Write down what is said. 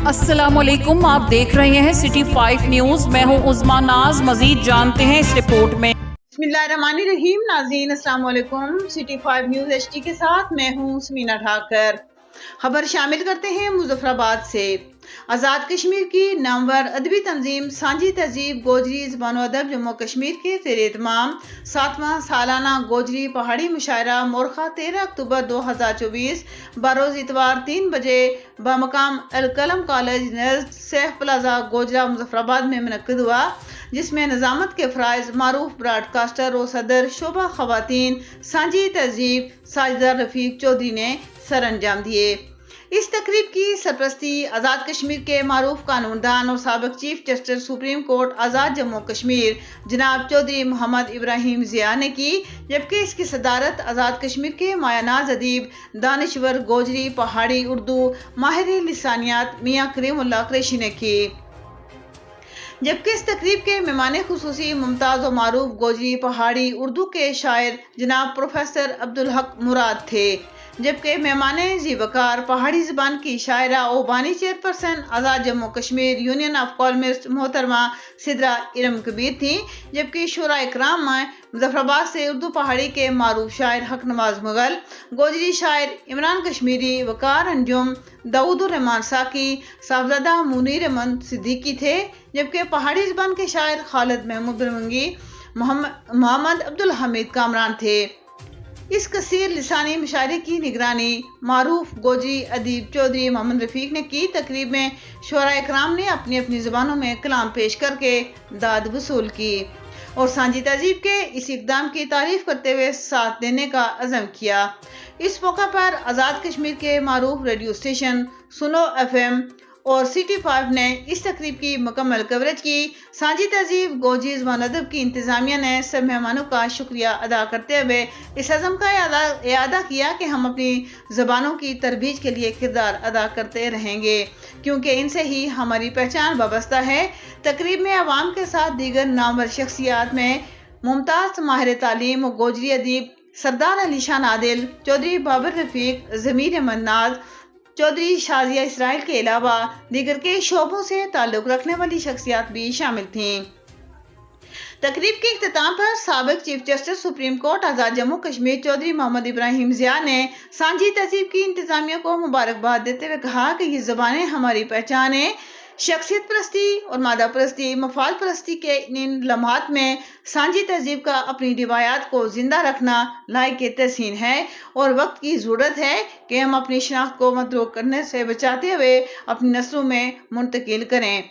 अस्सलामुअलैकुम, आप देख रहे हैं सिटी 5 न्यूज। मैं हूं उज़मा नाज। मजीद जानते हैं इस रिपोर्ट में। बिस्मिल्लाहिर्रहमानिर्रहीम। नाज़रीन अस्सलाम वालेकुम। सिटी 5 न्यूज HD के साथ मैं हूं समीना ठाकर। खबर शामिल करते हैं मुजफ्फराबाद से। आज़ाद कश्मीर की नामवर अदबी तंजीम सांझी तहजीब गोजरी ज़बान अदब जम्मू कश्मीर के ज़ेर एहतमाम 7वां सालाना गोजरी पहाड़ी मुशायरा मोरखा 13 अक्टूबर 2024 बरोज़ इतवार 3 बजे बमकाम अलकलम कॉलेज नज़द सैफ प्लाजा गोजरा मुजफ्फराबाद में मुनक्किद हुआ, जिसमें निजामत के फ़राइज़ मारूफ ब्रॉडकास्टर और सदर शोबा ख़वातीन सांझी तहजीब साजिदा रफ़ीक चौधरी ने सर अंजाम दिए। इस तकरीब की सरपरस्ती आज़ाद कश्मीर के मारूफ कानूनदान और साबिक चीफ जस्टिस सुप्रीम कोर्ट आज़ाद जम्मू कश्मीर जनाब चौधरी मोहम्मद इब्राहिम ज़िया ने की, जबकि इसकी सदारत आज़ाद कश्मीर के मायानाज अदीब दानिश्वर गोजरी पहाड़ी उर्दू माहिर लिसानियात मियाँ करीमुल्लाह कुरैशी ने की। जबकि इस तकरीब के मेहमान खुसूसी मुमताज़ और मारूफ गोजरी पहाड़ी उर्दू के शायर जनाब प्रोफेसर अब्दुल हक मुराद थे, जबकि मेहमान ज़ीवकार पहाड़ी ज़बान की शायरा और बानी chairperson Azad Jammu Kashmir union of columnist मोहतरमा सिद्रा इरम कबीर थी। जबकि शुरा इकराम में मुजफ्फराबाद से उर्दू पहाड़ी के मारूफ शायर हक नवाज मुगल, गोजरी शायर इमरान कश्मीरी, वकार अंजुम, दाऊद रहमान साकी, साहबजादा मुनीर अहमद सिद्दीकी थे। जबकि पहाड़ी ज़बान के शायर खालिद महमूद बिरमंगी, मोहम्मद अब्दुल हमीद कामरान थे। इस कसीर लिसानी मुशायरे की निगरानी मारूफ गोजरी अदीब चौधरी मोहम्मद रफ़ीक ने की। तकरीब में शुरा इकराम ने अपनी अपनी ज़बानों में कलाम पेश करके दाद वसूल की और सांझी तहजीब के इस इक़दाम की तारीफ करते हुए साथ देने का अज़म किया। इस मौका पर आज़ाद कश्मीर के मारूफ रेडियो स्टेशन सुनो FM और सिटी 5 ने इस तकरीब की मुकम्मल कवरेज की। सांझी तहजीब गोजरी ज़बान अदब की इंतज़ामिया ने सब मेहमानों का शुक्रिया अदा करते हुए इस अज़म का इयादा किया कि हम अपनी ज़बानों की तरबीज के लिए किरदार अदा करते रहेंगे, क्योंकि इनसे ही हमारी पहचान वाबस्ता है। तकरीब में अवाम के साथ दीगर नामवर शख्सियात में मुमताज़ माहिर तालीम और गोजरी अदीब सरदार अली शाह नादिल, चौधरी बाबर रफ़ीक, ज़मीर अहमद नाज, चौधरी शाजिया इसराइल के अलावा दीगर के शोबों से ताल्लुक़ रखने वाली शख्सियात भी शामिल थीं। तकरीब के इख्तिताम पर साबिक चीफ जस्टिस सुप्रीम कोर्ट आज़ाद जम्मू कश्मीर चौधरी मोहम्मद इब्राहिम ज़िया ने सांझी तहजीब की इंतज़ामिया को मुबारकबाद देते हुए कहा कि ये ज़बानें हमारी पहचान है। शख्सियत परस्ती और मादा परस्ती मफाद परस्ती के इन लम्हात में सांझी तहजीब का अपनी रिवायात को जिंदा रखना लायक तहसीन है और वक्त की ज़रूरत है कि हम अपनी शनाख्त को मतरूक करने से बचाते हुए अपनी नस्लों में मुंतकिल करें।